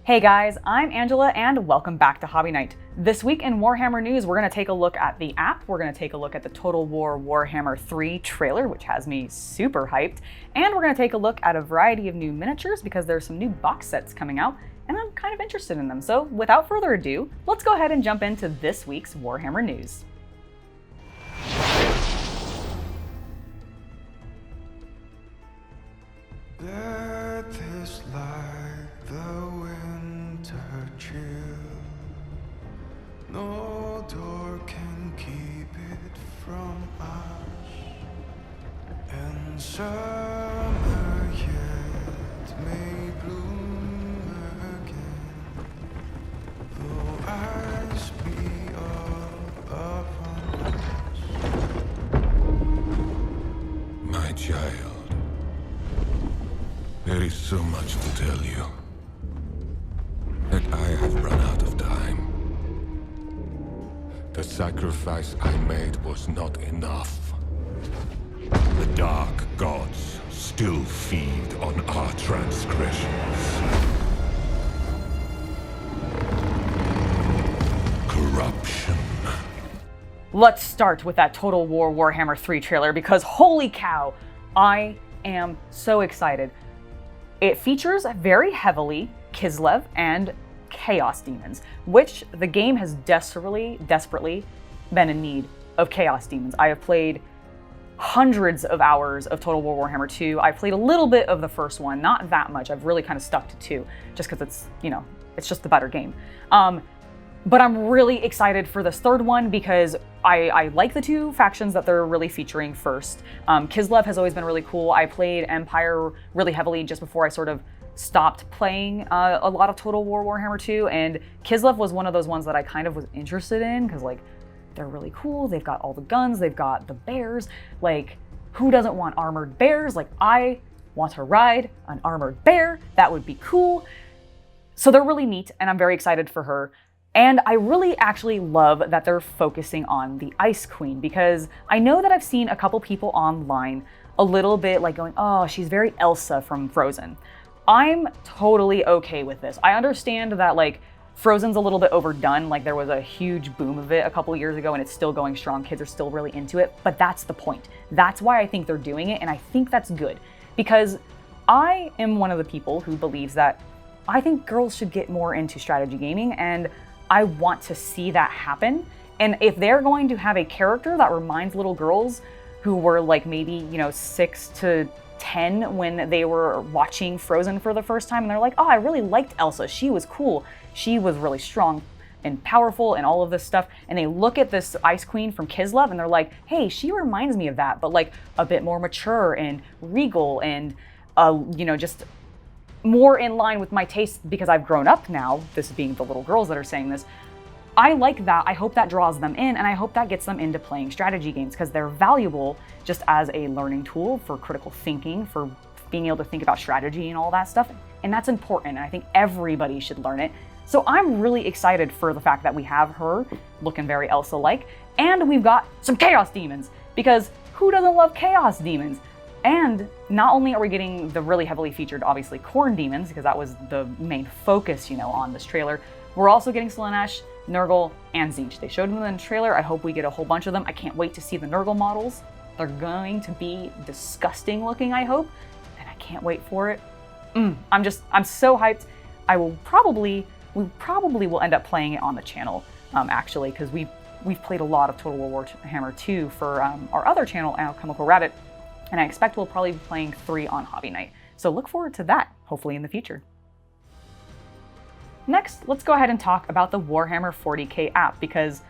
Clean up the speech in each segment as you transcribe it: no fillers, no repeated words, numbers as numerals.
Hey guys, I'm Angela and welcome back to Hobby Night. This week in Warhammer news, we're going to take a look at the app, we're going to take a look at the Total War Warhammer III trailer, which has me super hyped, and we're going to take a look at a variety of new miniatures because there's some new box sets coming out, and I'm kind of interested in them. So without further ado, let's go ahead and jump into this week's Warhammer news. Death is like the winter chill. No door can keep it from us. And summer yet may bloom again, though ice be all upon us. My child. There is so much to tell you, that I have run out of time. The sacrifice I made was not enough. The dark gods still feed on our transgressions. Corruption. Let's start with that Total War Warhammer 3 trailer because holy cow, I am so excited. It features very heavily Kislev and Chaos Daemons, which the game has desperately been in need of Chaos Daemons. I have played hundreds of hours of Total War Warhammer 2. I've played a little bit of the first one, not that much. I've really kind of stuck to 2, just because it's, it's just the better game. But I'm really excited for this third one because I like the two factions that they're really featuring first. Kislev has always been really cool. I played Empire really heavily just before I sort of stopped playing a lot of Total War Warhammer 2, and Kislev was one of those ones that I kind of was interested in because, like, they're really cool. They've got all the guns, they've got the bears. Like, who doesn't want armored bears? Like, I want to ride an armored bear. That would be cool. So they're really neat, and I'm very excited for her. And I really actually love that they're focusing on the Ice Queen because I know that I've seen a couple people online a little bit like going, oh, she's very Elsa from Frozen. I'm totally okay with this. I understand that like Frozen's a little bit overdone, like there was a huge boom of it a couple years ago and it's still going strong. Kids are still really into it, but that's the point. That's why I think they're doing it, and I think that's good because I am one of the people who believes that I think girls should get more into strategy gaming, and I want to see that happen. And if they're going to have a character that reminds little girls who were like maybe, 6 to 10 when they were watching Frozen for the first time, and they're like, oh, I really liked Elsa. She was cool. She was really strong and powerful and all of this stuff. And they look at this Ice Queen from Kislev and they're like, hey, she reminds me of that, but like a bit more mature and regal and, just more in line with my taste because I've grown up now, this being the little girls that are saying this. I like that. I hope that draws them in, and I hope that gets them into playing strategy games because they're valuable just as a learning tool for critical thinking, for being able to think about strategy and all that stuff. And that's important, and I think everybody should learn it. So I'm really excited for the fact that we have her looking very Elsa-like, and we've got some Chaos Demons because who doesn't love Chaos Demons? And not only are we getting the really heavily featured, obviously, Khorne Demons, because that was the main focus, on this trailer, we're also getting Slaanesh, Nurgle, and Tzeentch. They showed them in the trailer. I hope we get a whole bunch of them. I can't wait to see the Nurgle models. They're going to be disgusting looking, I hope, and I can't wait for it. I'm so hyped. We probably will end up playing it on the channel, actually, because we've played a lot of Total War Warhammer 2 for our other channel, Alchemical Rabbit. And I expect we'll probably be playing 3 on Hobby Night. So look forward to that, hopefully in the future. Next, let's go ahead and talk about the Warhammer 40k app, because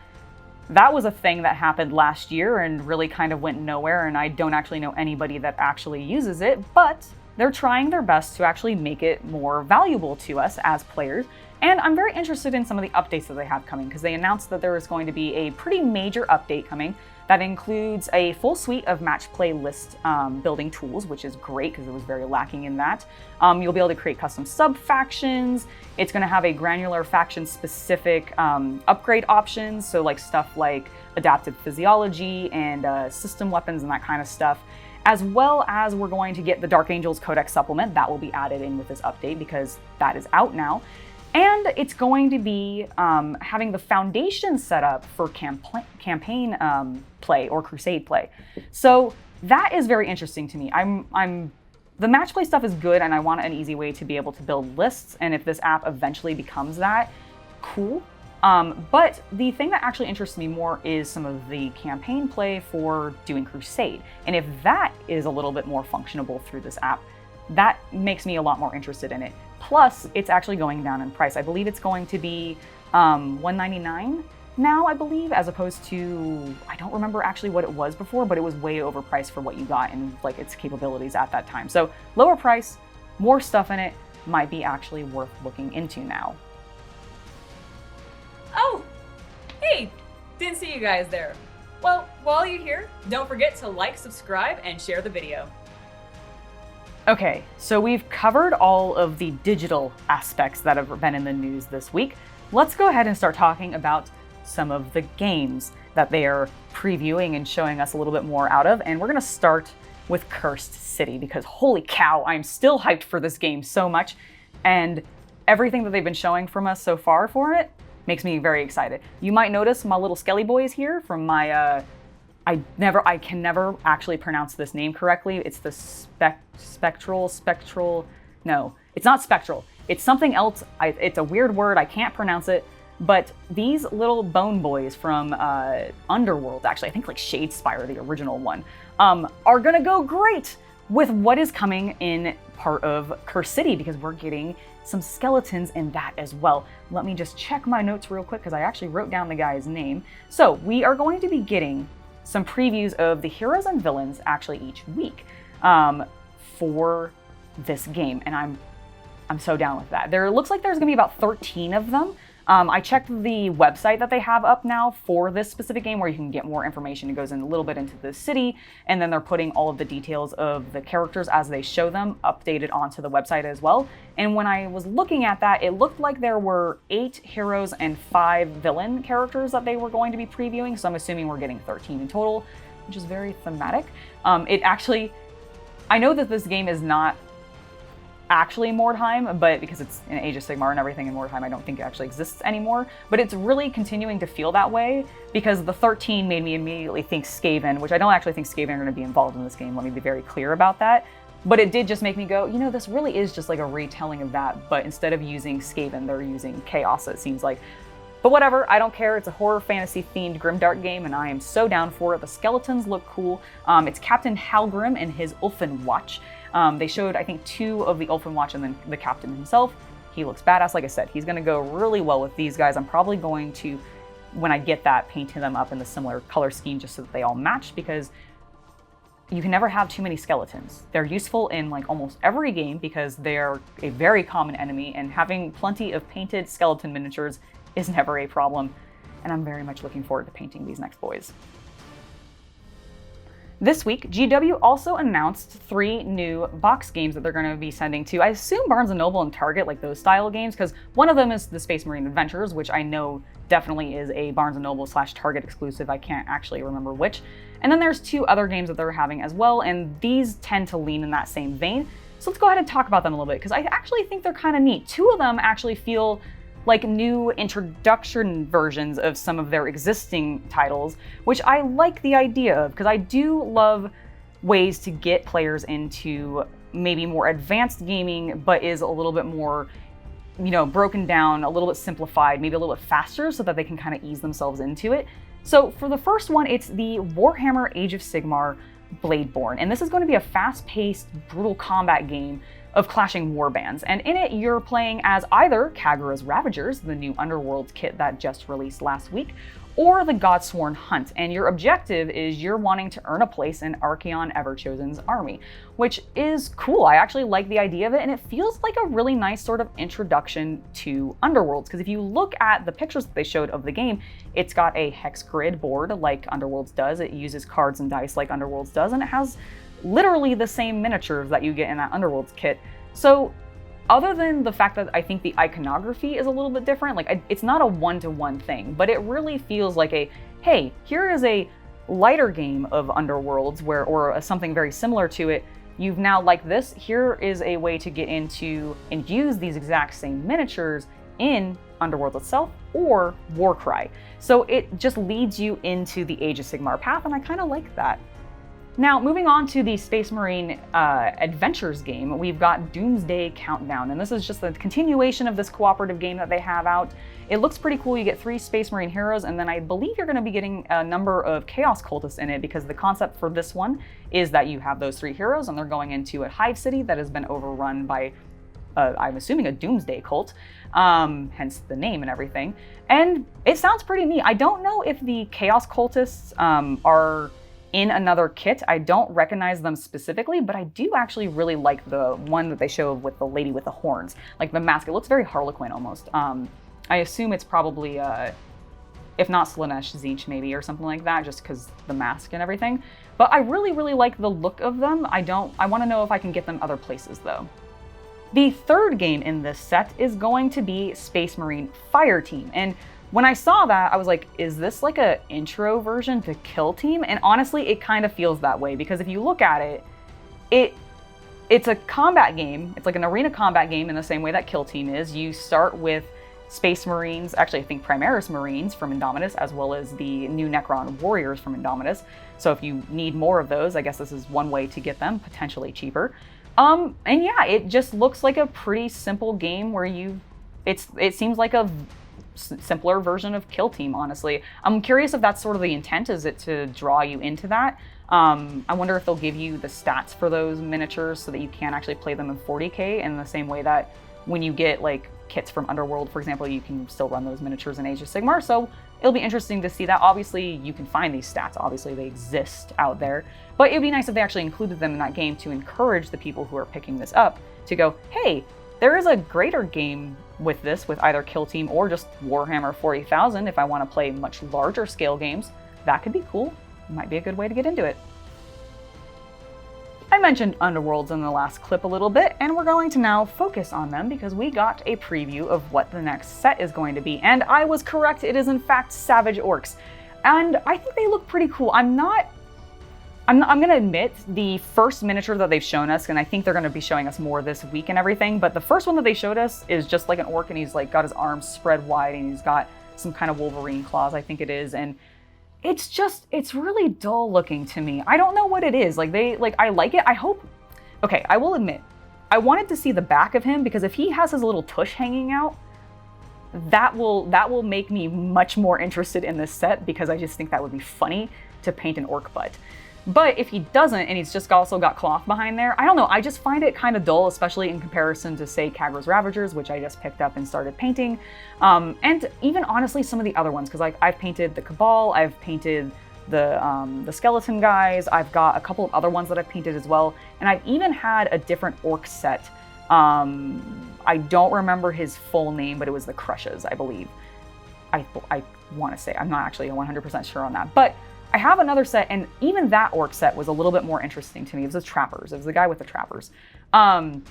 that was a thing that happened last year and really kind of went nowhere, and I don't actually know anybody that actually uses it, but they're trying their best to actually make it more valuable to us as players. And I'm very interested in some of the updates that they have coming, because they announced that there is going to be a pretty major update coming that includes a full suite of match play list building tools, which is great because it was very lacking in that. You'll be able to create custom sub-factions. It's going to have a granular faction-specific upgrade options, so like stuff like adaptive physiology and system weapons and that kind of stuff. As well as we're going to get the Dark Angels Codex supplement that will be added in with this update because that is out now. And it's going to be having the foundation set up for campaign play or crusade play. So that is very interesting to me. The match play stuff is good, and I want an easy way to be able to build lists. And if this app eventually becomes that, cool. But the thing that actually interests me more is some of the campaign play for doing crusade. And if that is a little bit more functionable through this app, that makes me a lot more interested in it. Plus, it's actually going down in price. I believe it's going to be $199 now, I believe, as opposed to, I don't remember actually what it was before, but it was way overpriced for what you got and like its capabilities at that time. So lower price, more stuff in it, might be actually worth looking into now. Oh, hey, didn't see you guys there. Well, while you're here, don't forget to like, subscribe, and share the video. Okay, so we've covered all of the digital aspects that have been in the news this week. Let's go ahead and start talking about some of the games that they are previewing and showing us a little bit more out of. And we're gonna start with Cursed City because holy cow, I'm still hyped for this game so much. And everything that they've been showing from us so far for it makes me very excited. You might notice my little skelly boys here from my, I can never actually pronounce this name correctly. It's the spectral, no, it's not spectral. It's something else. It's a weird word, I can't pronounce it. But these little bone boys from Underworlds, actually, I think like Shadespire, the original one, are gonna go great with what is coming in part of Cursed City because we're getting some skeletons in that as well. Let me just check my notes real quick because I actually wrote down the guy's name. So we are going to be getting some previews of the heroes and villains actually each week for this game, and I'm so down with that. There looks like there's gonna be about 13 of them. I checked the website that they have up now for this specific game where you can get more information. It goes in a little bit into the city, and then they're putting all of the details of the characters as they show them updated onto the website as well. And when I was looking at that, it looked like there were 8 heroes and 5 villain characters that they were going to be previewing. So I'm assuming we're getting 13 in total, which is very thematic. I know that this game is not actually Mordheim, but because it's in Age of Sigmar and everything in Mordheim, I don't think it actually exists anymore. But it's really continuing to feel that way because the 13 made me immediately think Skaven, which I don't actually think Skaven are going to be involved in this game. Let me be very clear about that. But it did just make me go, you know, this really is just like a retelling of that, but instead of using Skaven, they're using Chaos, it seems like. But whatever, I don't care. It's a horror fantasy themed grimdark game, and I am so down for it. The skeletons look cool. It's Captain Halgrim and his Ulfen Watch. They showed, I think, 2 of the Ulfen Watch and then the captain himself. He looks badass. Like I said, he's going to go really well with these guys. I'm probably going to, when I get that, paint them up in the similar color scheme just so that they all match, because you can never have too many skeletons. They're useful in like almost every game because they're a very common enemy, and having plenty of painted skeleton miniatures is never a problem. And I'm very much looking forward to painting these next boys. This week, GW also announced 3 new box games that they're going to be sending to, I assume, Barnes & Noble and Target, like those style games, because one of them is the Space Marine Adventures, which I know definitely is a Barnes & Noble / Target exclusive. I can't actually remember which. And then there's 2 other games that they're having as well, and these tend to lean in that same vein. So let's go ahead and talk about them a little bit, because I actually think they're kind of neat. 2 of them actually feel like new introduction versions of some of their existing titles, which I like the idea of, because I do love ways to get players into maybe more advanced gaming, but is a little bit more, you know, broken down, a little bit simplified, maybe a little bit faster so that they can kind of ease themselves into it. So for the first one, it's the Warhammer Age of Sigmar Bladeborn, and this is going to be a fast-paced, brutal combat game of clashing warbands, and in it you're playing as either Kagura's Ravagers, the new Underworlds kit that just released last week, or the Godsworn Hunt, and your objective is you're wanting to earn a place in Archaon Everchosen's army, which is cool. I actually like the idea of it, and it feels like a really nice sort of introduction to Underworlds, because if you look at the pictures that they showed of the game, it's got a hex grid board like Underworlds does, it uses cards and dice like Underworlds does, and it has literally the same miniatures that you get in that Underworlds kit. So other than the fact that I think the iconography is a little bit different, like it's not a one-to-one thing, but it really feels like a, hey, here is a lighter game of Underworlds or something very similar to it. You've now liked this, here is a way to get into and use these exact same miniatures in Underworlds itself or Warcry. So it just leads you into the Age of Sigmar path, and I kind of like that. Now, moving on to the Space Marine Adventures game, we've got Doomsday Countdown, and this is just a continuation of this cooperative game that they have out. It looks pretty cool. You get 3 Space Marine heroes, and then I believe you're going to be getting a number of Chaos cultists in it, because the concept for this one is that you have those 3 heroes, and they're going into a hive city that has been overrun by, I'm assuming, a Doomsday cult, hence the name and everything. And it sounds pretty neat. I don't know if the Chaos cultists are in another kit. I don't recognize them specifically, but I do actually really like the one that they show with the lady with the horns. Like the mask, it looks very Harlequin almost. I assume it's probably, if not Slaanesh, Tzeentch maybe, or something like that, just because the mask and everything. But I really, really like the look of them. I want to know if I can get them other places though. The third game in this set is going to be Space Marine Fireteam, and when I saw that, I was like, is this like an intro version to Kill Team? And honestly, it kind of feels that way, because if you look at it, it's a combat game. It's like an arena combat game in the same way that Kill Team is. You start with Space Marines, actually I think Primaris Marines from Indomitus, as well as the new Necron Warriors from Indomitus. So if you need more of those, I guess this is one way to get them, potentially cheaper. And yeah, it just looks like a pretty simple game where it seems like a simpler version of Kill Team, honestly. I'm curious if that's sort of the intent, is it to draw you into that? I wonder if they'll give you the stats for those miniatures so that you can actually play them in 40k in the same way that when you get like kits from Underworld, for example, you can still run those miniatures in Age of Sigmar. So it'll be interesting to see that. Obviously, you can find these stats. Obviously, they exist out there. But it'd be nice if they actually included them in that game to encourage the people who are picking this up to go, hey, there is a greater game with this, with either Kill Team or just Warhammer 40,000. If I want to play much larger scale games, that could be cool. Might be a good way to get into it. I mentioned Underworlds in the last clip a little bit, and we're going to now focus on them because we got a preview of what the next set is going to be. And I was correct, it is in fact Savage Orruks. And I think they look pretty cool. I'm going to admit, the first miniature that they've shown us, and I think they're going to be showing us more this week and everything, but the first one that they showed us is just like an orc, and he's like got his arms spread wide, and he's got some kind of Wolverine claws, I think it is, and it's really dull looking to me. I don't know what it is. I like it. Okay, I will admit, I wanted to see the back of him, because if he has his little tush hanging out, that will make me much more interested in this set, because I just think that would be funny to paint an orc butt. But if he doesn't, and he's just also got cloth behind there, I don't know, I just find it kind of dull, especially in comparison to, say, Khagra's Ravagers, which I just picked up and started painting. And even honestly, some of the other ones, because like I've painted the Cabal, I've painted the skeleton guys, I've got a couple of other ones that I've painted as well, and I've even had a different orc set. I don't remember his full name, but it was the Crushes, I believe. I want to say, I'm not actually 100% sure on that, but I have another set, and even that orc set was a little bit more interesting to me. It was the Trappers. It was the guy with the Trappers. And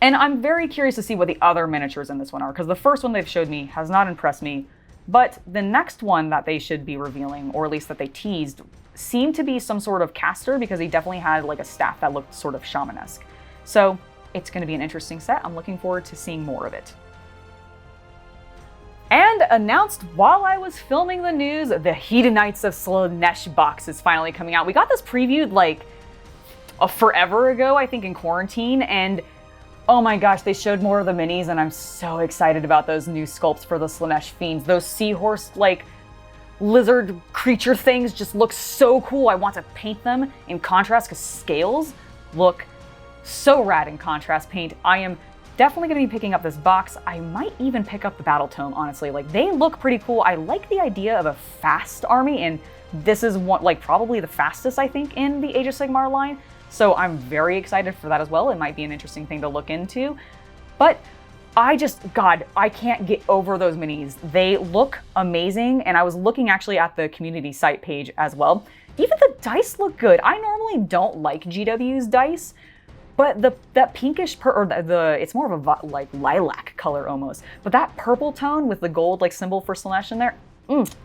I'm very curious to see what the other miniatures in this one are, because the first one they've showed me has not impressed me, but the next one that they should be revealing, or at least that they teased, seemed to be some sort of caster, because he definitely had like a staff that looked sort of shamanesque. So it's going to be an interesting set. I'm looking forward to seeing more of it. And announced while I was filming the news, the Hedonites of Slaanesh box is finally coming out. We got this previewed like forever ago, I think in quarantine, and oh my gosh, they showed more of the minis, and I'm so excited about those new sculpts for the Slaanesh Fiends. Those seahorse like lizard creature things just look so cool. I want to paint them in contrast, because scales look so rad in contrast paint. I am definitely going to be picking up this box. I might even pick up the Battle Tome, honestly. Like, they look pretty cool. I like the idea of a fast army, and this is one, like, probably the fastest, I think, in the Age of Sigmar line. So I'm very excited for that as well. It might be an interesting thing to look into. But God, I can't get over those minis. They look amazing, and I was looking actually at the community site page as well. Even the dice look good. I normally don't like GW's dice, but that pinkish, it's more of a like lilac color almost. But that purple tone with the gold like symbol for Slaanesh in there,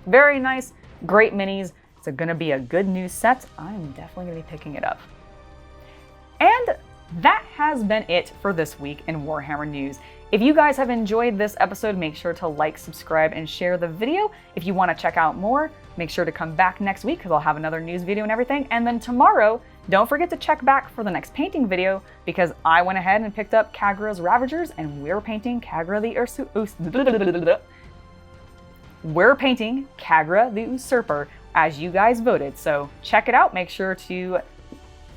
very nice, great minis. It's gonna be a good new set. I'm definitely gonna be picking it up. And that has been it for this week in Warhammer news. If you guys have enjoyed this episode, make sure to like, subscribe, and share the video. If you want to check out more, make sure to come back next week because I'll have another news video and everything. And then tomorrow, don't forget to check back for the next painting video because I went ahead and picked up Kagra's Ravagers and we're painting Kagra the Usurper as you guys voted. So check it out. Make sure to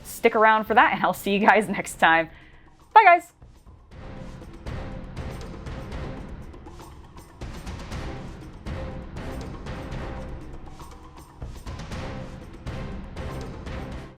stick around for that and I'll see you guys next time. Bye guys!